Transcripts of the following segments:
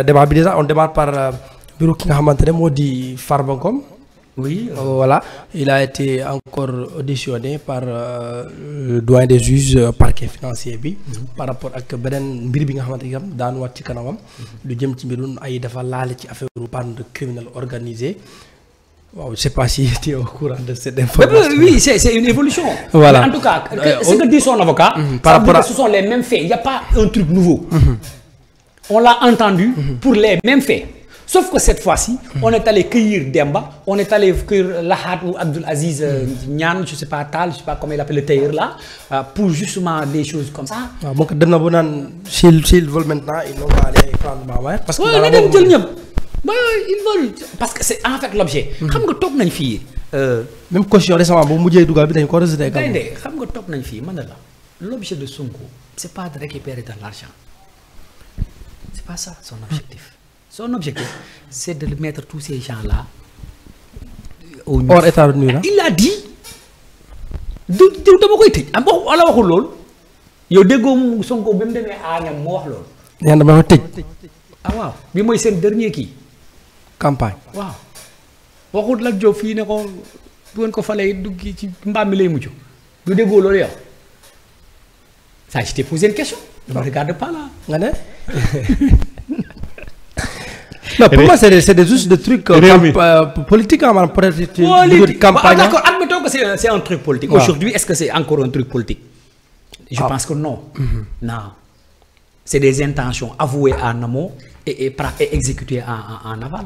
débat bi déjà on démarre par bureau ki nga xamante ne moo di Farba Ngom. Oui. Voilà, il a été encore auditionné par le doyen des juges parquet financier bi. Par rapport ak beneen mbir bi nga xamante ne daan wat ci kanamam. lu jëm ci mbirum ay dafa laale ci affaire bande criminelle organisée. Wow, je ne sais pas si tu es au courant de cette information. Oui, c'est une évolution. Voilà. Mais en tout cas, ce que dit son avocat, par rapport à... ce sont les mêmes faits. Il n'y a pas un truc nouveau. On l'a entendu pour les mêmes faits. Sauf que cette fois-ci, on est allé cueillir Demba, on est allé cueillir Lahad ou Abdul Aziz Nian, je ne sais pas, Tal, je ne sais pas comment il appelle le tailleur là, pour justement des choses comme ça. Donc, s'ils veulent maintenant, ils vont aller prendre Bawar. Parce que ils veulent. Parce que c'est en fait l'objet. Xam nga toog nañ fii. Même caution récemment bu mujjee dugal bi dañ ko rejeté également. Xam nga toog nañ fii man la l'objet de Sonko c'est pas de récupérer de l'argent. C'est pas ça son objectif. Son objectif c'est de mettre tous ces gens-là au hors état de nuire. Il a dit dama koy tëj am wala waxul loolu yow déggoo Sonko bi mu demee Agnam moo wax loolu. nee na dama tëj. Ah waaw bi mooy seen dernier kii. campagne. waaw waxut la Diop fii ne ko bu ngeen ko falee dugg ci mbaam mi lay mujj du déggoo loolu yow ça je t'ai posé une question. ne me regarde pas là. nga ne. non pour moi c'est juste des trucs politiques maanaam peut-être. campagne d'accord admettons que c'est un truc politique. Aujourd'hui est-ce que c'est encore un truc politique. Je pense que non. Non. C'est des intentions avouées en amont et exécutées en aval.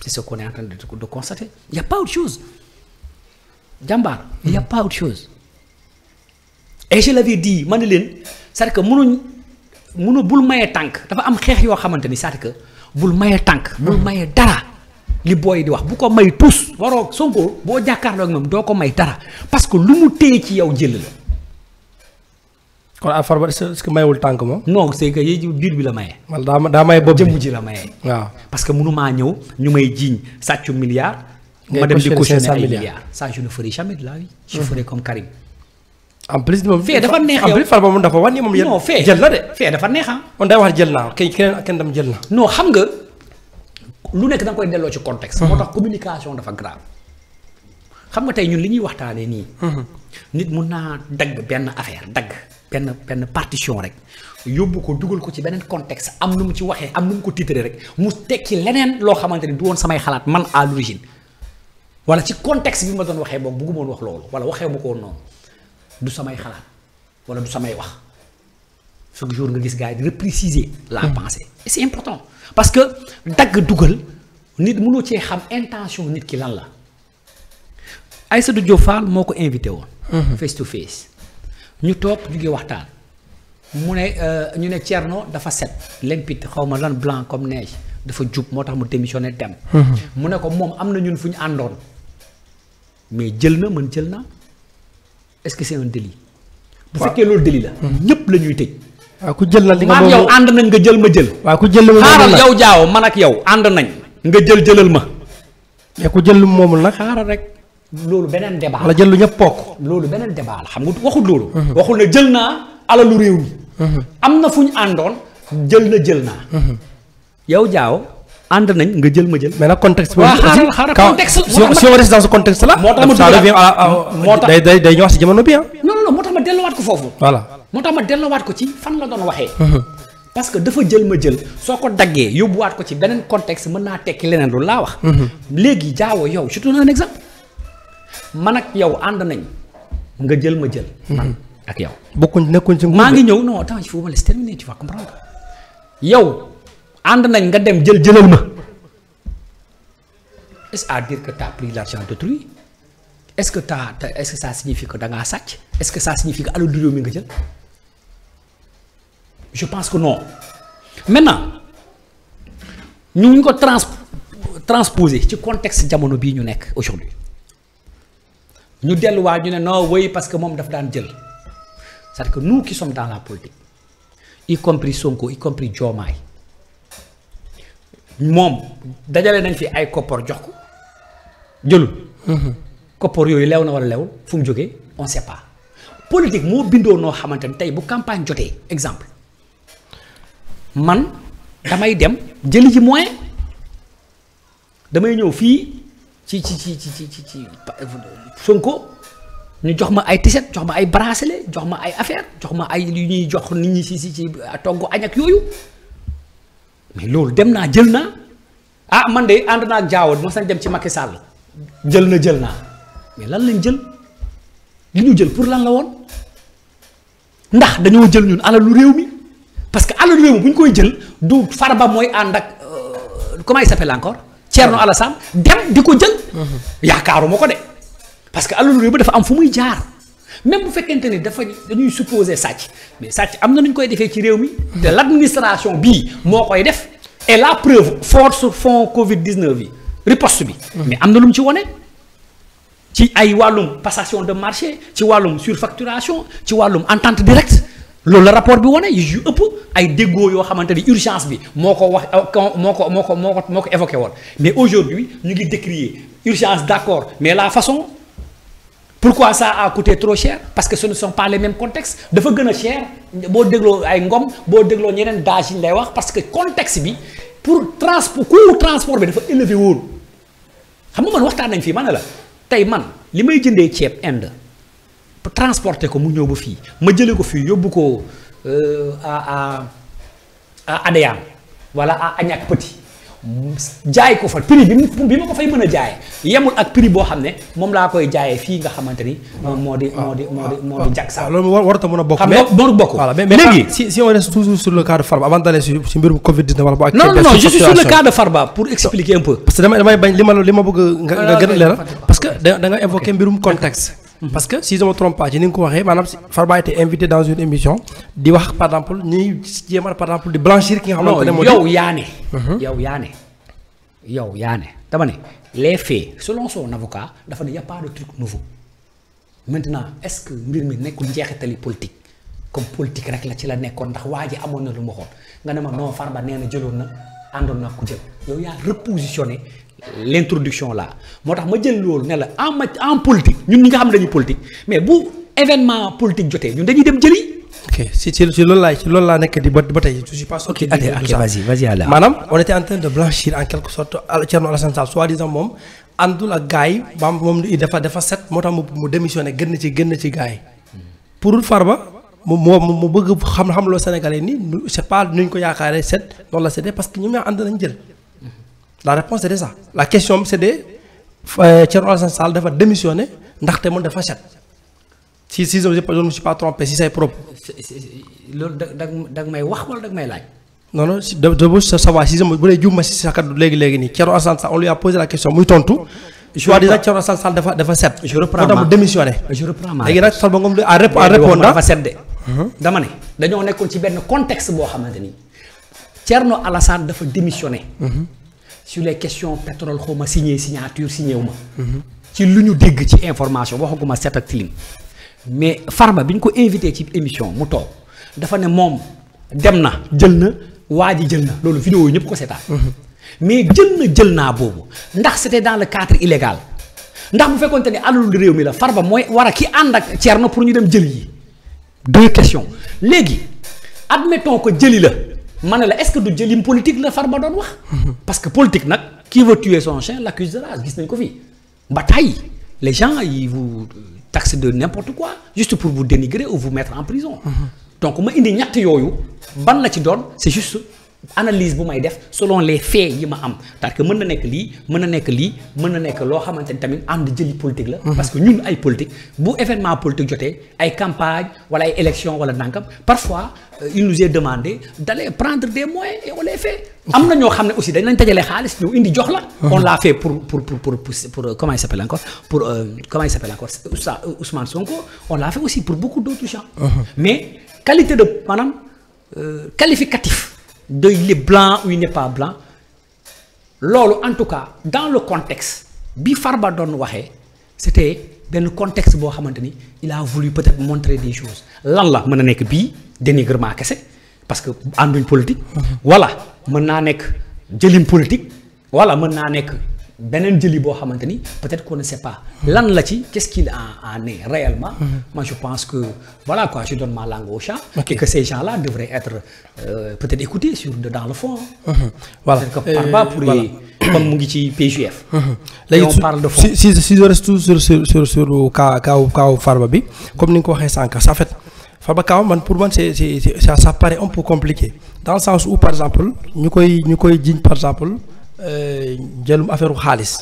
C'est ce qu'on est en train de constater. Il n'y a pas autre chose. Jambar, il n'y a pas autre chose. Et je l'avais dit, c'est-à-dire que mënu bul maye tànk dafa am xeex yoo xamante ni c'est-à-dire que bul maye tànk bul maye dara li booy di wax bu ko may tous waroo Sonko boo jàkkaarloo ak moom doo ko may dara parce que lu mu téye ci yow jël la. kon à Farba est-ce que mayewul tànk moom. non c'est que yéen biir bi la maye. wala daa maye bopp bi jëmm ji la maye. waaw parce que mënumaa ñëw ñu may jiiñ sàccu milliard. ma dem di cautionner ay milliards. Ça je ne ferai jamais de la vie. Je ferai comme Karim. en plus moom fee dafa neex yow en plus Farba moom dafa wax ni moom yéen. non fee jël na de. fee dafa neex ah. on day wax jël naa kenn dem jël na. non xam nga lu nekk da nga koy delloo ci contexte. moo tax communication dafa grave. xam nga tey ñun li ñuy waxtaanee nii. nit mun naa dagg benn affaire dagg benn partition rek yóbbu ko dugal ko ci beneen contexte am nu mu ci waxee am nu mu ko titré rek mu tekki leneen loo xamante ni du woon samay xalaat man à l'origine wala ci contexte bi ma doon waxee boobu bëgguma woon wax loolu wala waxee ma ko woon noonu du samay xalaat wala du samay wax chaque jour nga gis gars yi di repréciser la pensée et c'est important parce que dagg dugal nit mënoo cee xam intention nit ki lan la Aïssatou Diop Fall moo ko invité woon face to face ñu toog jugee waxtaan mu ne ñu ne Thierno dafa set limpide xaw ma lan blanc comme neige dafa jub moo tax mu démissionné dem mu ne ko moom am na ñun fu ñu àndoon mais jël na man jël na est-ce que c'est un délit bu fekkee loolu délit la ñëpp la ñuy tëj waaw ku jël na li nga maam yow ànd nañ nga jël ma jël waaw ku jël lu xaaral yow jaaw man ak yow ànd nañ nga jëlal ma mais ku jël lu moomul nag xaaral rek loolu beneen débat wala jël lu ñëpp bokk loolu beneen débat la xam nga waxul loolu waxul ne jël naa alalu réew mi am na fu ñu àndoon jël naa yow jaaw ànd nañ nga jël ma jël mais nag contexte bi xaaral contexte si on reste dans ce contexte là moo tax ça revient moo tax day ñëwaat si jamono bi non moo tax ma delluwaat ko foofu voilà moo tax ma delluwaat ko ci fan la doon waxee parce que dafa jël ma jël soo ko daggee yóbbuwaat ko ci beneen contexte mën naa tekki leneen loolu laa wax léegi jaawo yow je te donne un exemple man ak yow ànd nañ nga jël ma jël man ak yow nekkuñ ci maa ngi ñëw non attends il faut me laisser terminer tu vas comprendre yow ànd nañ nga dem jëlal ma est-ce à dire que tu as pris l'argent d'autrui est-ce que ça signifie que da ngaa sàcc est-ce que ça signifie que alal du réew mi nga jël je pense que non maintenant ñu ngi ko transposer ci contexte jamono bii ñu nekk aujourd'hui ñu delluwaat ñu ne non oui parce que moom daf daan jël c'est-à-dire que nous qui sommes dans la politique y compris Sonko y compris Diomaye moom dajale nañ fi ay koppar jox ko jëlul koppar yooyu leew na wala leewul fu mu jógee on sait pas politique moo bindoo noo xamante ni tey bu campagne jotee exemple man damay dem jëli ji moyen damay ñëw fii ci Sonko ñu jox ma ay tiset jox ma ay bracelet jox ma ay affaire jox ma ay yu ñuy jox nit ñi ci togg añ ak yooyu mais loolu dem naa jël naa man de ànd naa ak Diawo mos nañ dem ci Macky Sall jël naa mais lan lañ jël li ñu jël pour lan la woon ndax dañoo jël ñun alalu réew mi parce que alalu réew mi bu ñu koy jël du Farba mooy ànd ak comment il s'appelle encore Thierno Alassane dem di ko jël. yaakaaruma ko de parce que alalu réew mi dafa am fu muy jaar même bu fekkente ni dañuy supposer sàcc mais sàcc am na nu ñu koy defee ci réew mi. te l'administration bii moo koy def et la preuve force fonds Covid 19 yi riposte bi. mais am na lu mu ci wone ci ay wàllum passation de marché ci wàllum surfacturation ci wàllum entente directe loolu la rapport bi wane yu ëpp ay déggoo yoo xamante ni urgence bi moo ko wax moo ko évoqué woon mais aujourd'hui ñu ngi décrier urgence d'accord mais la façon pourquoi ça a coûté trop cher parce que ce ne sont pas les mêmes contextes dafa gën a cher boo dégloo ay ngom boo dégloo ñeneen daaj yi ñu lay wax parce que contexte bi pour transport bi dafa élevé woon xam nga man waxtaan nañ fii ma ne la tey man li may jëndee ceeb Inde transporter ko mu ñëw ba fii ma jëlee ko fii yóbbu ko à Adéane wala à Agnac Petit jaay ko fa prix bi ma ko fay mën a jaayee yemul ak prix boo xam ne moom laa koy jaayee fii nga xamante ni moo di Jaksaaw. loolu warut a mën a bokk. xam nga moo bokk. voilà mais léegi si on reste toujours sur le cas de Farba avant d'aller si mbirum Covid 19 wala bu. ak non je suis sur le cas de Farba pour expliquer un peu. parce que damay bañ li ma bëgg nga gën a leeral parce que da nga évoqué mbirum contexte. parce que si je me trompe pas ci ni nga ko waxee maanaam Farba a été invité dans une émission di wax par exemple ñuy jéem a par exemple di blanchir ki nga xamante ne moo di yow yaa ne dama ne les faits selon son avocat dafa ne y a pas de truc nouveau maintenant est-ce que mbir mi nekkul njeexitali politique comme politique rek la ci la nekkoon ndax waa ji amoon na lu mu waxoon nga ne ma non Farba nee na jëloon na àndoon na ku jël yow yaa repositionné l'introduction là moo tax ma jël loolu ne la en politique ñun ñi nga xam ne dañuy politique mais bu événement politique jotee ñun dañuy dem jëli. ok ci loolu laa nekk di ba tey je suis pas sorti. ok vas-y alors. maanaam on était en train de blanchir en quelque sorte Thierno Alassane Sall soi-disant moom àndul ak gars yi moom dafa set moo tax mu démissionné gën ci gars yi pour Farba mu bëgg xam loo Sénégalais ni c'est pas nuñ ko yaakaaree set noonu la setee parce que ñoom ñoo ànd nañ jël. La réponse c'est ça la question c'est de Thierno Alassane Sall dafa démissionné ndaxte moom dafa set si je ne me suis pas trompé si say propos. loolu da may wax wala da may laaj. non si de savoir si bu dee juum ma si sa kaddu léegi nii Thierno Alassane Sall on lui a posé la question muy tontu. soi-disant Thierno Alassane Sall dafa set. je reprends moo tax mu démissionné. léegi nag Farba Ngom en répondant dafa set de. dama ne dañoo nekkoon ci benn contexte boo xamante ni Thierno Alassane dafa démissionné. sur les questions pétrole xaw ma signature signé wu ma. ci lu ñu dégg ci information waxaguma set ak tilim mais Farba bi ñu ko invité ci émission mu toog dafa ne moom dem na jël na waa ji jël na loolu vidéo yi ñëpp ko seetaan. mais jël naa boobu ndax c'était dans le cadre illégal ndax bu fekkoonte ni alalu réew mi la Farba mooy war a ki ànd ak Thierno pour ñu dem jël yi. deux questions léegi admettons que jëli la. ma ne la est-ce que du jëlim politique la Farba doon wax. parce que politique nag qui veut tuer son chien l'accuse de rage gis nañ ko fii ba tey les gens ils vous taxent de n'importe quoi juste pour vous dénigrer ou vous mettre en prison. donc ma indi ñett yooyu ban la ci doon c'est juste analyse bu may def selon les faits yi ma am parce que mën na nekk lii mën na nekk lii mën na nekk loo xamante ni tamit ànd jëli politique la. parce que ñun ay politique bu événement politique jotee ay campagne wala ay élection wala nangam parfois il nous est demandé d'aller prendre des moyens et on les fait. am na ñoo xam ne aussi dañ lañ dajale xaalis ñu indi jox la. on l'a fait pour comment il s'appelle encore Ousmane Sonko on l'a fait aussi pour beaucoup d'autres gens. mais qualité de maanaam qualificatif. de il est blanc ou il n'est pas blanc loolu en tout cas dans le contexte bi Farba doon waxee c'était benn contexte boo xamante ni il a voulu peut-être montrer des choses lan la mën na nekk bii dénigrement kese parce que ànduñ politique. wala mën naa nekk jëlim politique wala mën naa nekk beneen jëli boo xamante ni peut-être qu'on ne sait pas lan la ci qu'est-ce qu'il en est réellement. Moi je pense que voilà quoi, je donne ma langue au chat. Et que ces gens-là devraient être peut-être écoutés dans le fond. Voilà. Parce que Farba pourrait comme mu ngi ci PJF. léegi on parle de fond. si je reste toujours sur cas Farba bi comme ni nga ko waxee sànq en fait Farba Kaw man pour man ça paraît un peu compliqué dans le sens où par exemple ñu koy jiñ par exemple jëlum affaire xaalis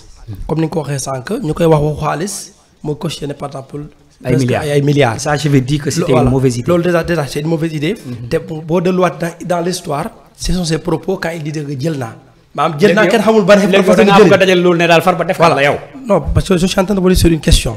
comme ni nga ko waxee sànq ñu koy wax waxu xaalis mooy cautionné par exemple. ay milliards. Ça je vais dire que c'était une mauvaise idée. loolu déjà c'est une mauvaise idée. te boo delluwaat dans l'histoire ce sont ses propos quand il dit que jël naa. maanaam jël naa kenn xamul ban. léegi da ngaa bëgg a dajale loolu ne daal Farba def la yow. non parce que je suis en train de vous sur une question.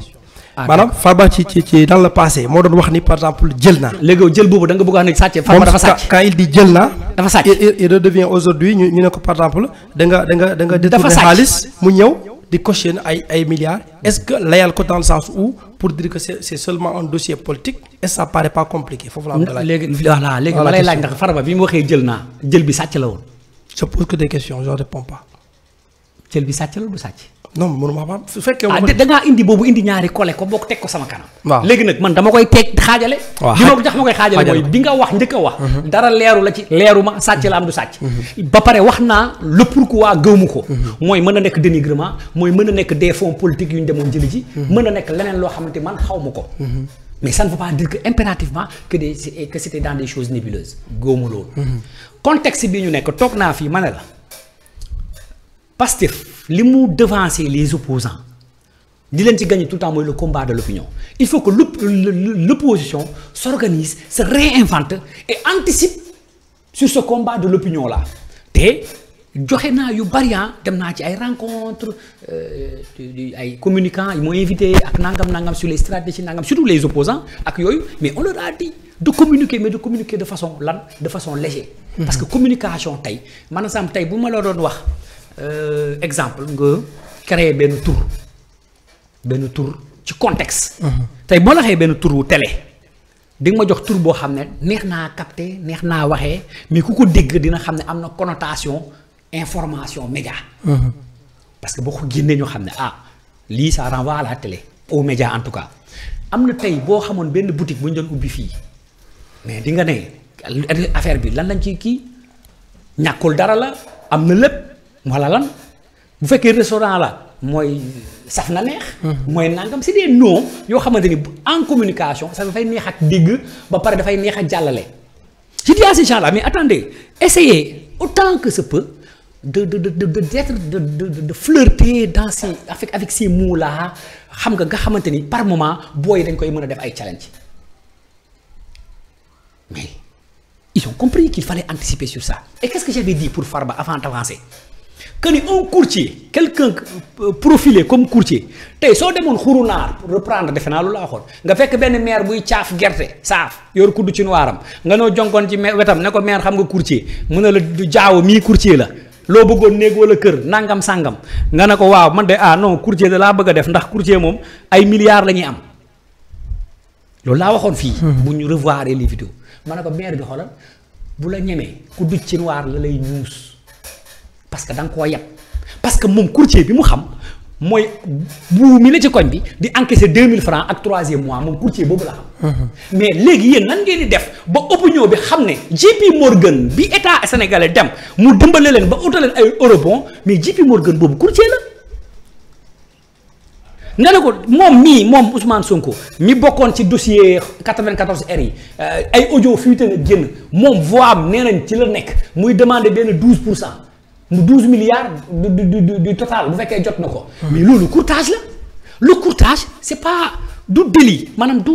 maanaam Farba ci dans le passé moo doon wax ni par exemple jël naa. léegi jël boobu da nga bëgg a wax ne sàcc Farba dafa sàcc. quand il dit jël naa. dafa sàcc il redevient aujourd'hui ñu ne ko par exemple da nga détourné xaalis mu ñëw di cautionner ay milliards. est-ce que layal ko dans le sens où pour dire que c'est seulement un dossier politique est-ce que ça paraît pas compliqué foofu la. léegi voilà léegi ma lay laaj ndax Farba bi mu waxee jël naa jël bi sàcc la woon. je pose que des questions je réponds pas. jël bi sàcc la du sàcc. non mënuma xam su fekkee. da ngaa indi boobu indi ñaari collé ko bokk teg ko sama kanam. waaw léegi nag man dama koy teg xaajale. waaw bi ma ko tax ma koy xaajale mooy bi nga wax njëkk a wax. dara leeru la ci leeru ma sàcc la am du sàcc. ba pare wax naa le pourquoi gëmu ko. mooy mën a nekk dénigrement mooy mën a nekk des fonds politiques yu ñu demoon jëli ji. mën a nekk leneen loo xamante man xaw ma ko. mais ça ne veut pas dire que impérativement que c'était dans des choses nébuleuses gëmu loolu. contexte bi ñu nekk toog naa fii ma ne la Pastef li mu devancer les opposants di leen ci gagner tout le temps mooy le combat de l'opinion il faut que l'opposition s'organise se réinvente et anticipe sur ce combat de l'opinion là te joxe naa yu bari dem naa ci ay rencontres ay communicants yi moo invité ak nangam sur les stratégies nangam surtout les opposants ak yooyu mais on leur a dit de communiquer mais de communiquer de façon légère. parce que communication tey maanaam tey bu ma la doon wax. exemple nga créer benn tour ci contexte. tey boo la waxee benn tour wu télé di nga ma jox tour boo xam ne neex naa capter neex naa waxee mais ku ko dégg dina xam ne am na connotation information média. parce que boo ko génnee ñoo xam ne lii ça renvoie à la télé. aux médias en tout cas am na tey boo xamoon benn boutique bu ñu doon ubbi fii mais di nga ne affaire bi lan lañ ci kii ñàkkul dara la am na lépp. wala lan bu fekkee restaurant la mooy saf na neex. mooy nangam c'est des noms yoo xamante ni en communication ça dafay neex ak dégg ba pare dafay neex ak jàllale. je dis à ces gens-là mais attendez essayez autant que se peut de flirter dans ces avec ces mots-là xam nga xamante ni par moment booy dañ koy mën a def ay challenge mais ils ont compris qu'il fallait anticiper sur ça et qu'est-ce que j'avais dit pour Farba avant d'avancer. que ni un courtier quelqu'un profilé comme courtier tey soo demoon xurunaar pour reprendre defe naa lu la waxoon nga fekk benn maire buy caaf gerte saaf yor kuddu ci noiram nga noo jonkoon ci wetam ne ko maire xam nga courtier mu ne la jaaw mii courtier la loo bëggoon néeg wala kër nangam sangam nga ne ko waaw man de non courtier da laa bëgg a def ndax courtier moom ay milliards la ñuy am loolu laa waxoon fii. bu ñu revoir les vidéos ma ne ko maire bi xoolal bu la ñemee kuddu ci noir la lay ñuus. parce que da nga koo yeb parce que moom courtier bi mu xam mooy bu mi la ci koñ bi di encaisser 2000 francs ak 3e mois moom courtier boobu la xam. mais léegi yéen nan ngeen di def ba opinion bi xam ne JP Morgan bi état sénégalais dem mu dimbale leen ba utal leen ay eurobond mais JP Morgan boobu courtier la. nga ne ko moom Ousmane Sonko mi bokkoon ci dossier 94R yi ay audio fuité na génn moom voix am nee nañ ci la nekk muy demander benn 12%. mu 12 milliards du total bu fekkee jot na ko. mais loolu courtage la le courtage c'est pas du délit maanaam du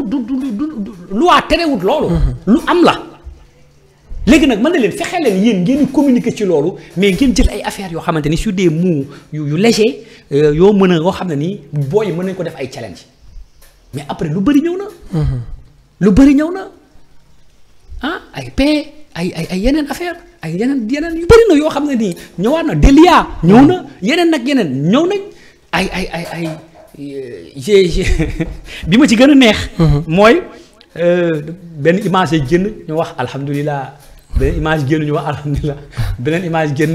loi terewut loolu. lu am la. léegi nag mën na leen fexe leen yéen ngeen di communiquer ci loolu mais ngeen jël ay affaires yoo xamante ni sur des mots yu léger yoo mën a yoo xam ne nii booy mën nañ ko def ay challenge mais après lu bëri ñëw na. lu bëri ñëw na ay paix ay yeneen affaire ay yeneen yu bëri na yoo xam ne nii ñëwaat na Delia ñëw na yeneen nag yeneen ñëw nañ ay bi ma ci gën a neex. mooy benn image yi génn ñu wax alhamdulilah beneen image génn ñu wax alhamdulilah beneen image génn.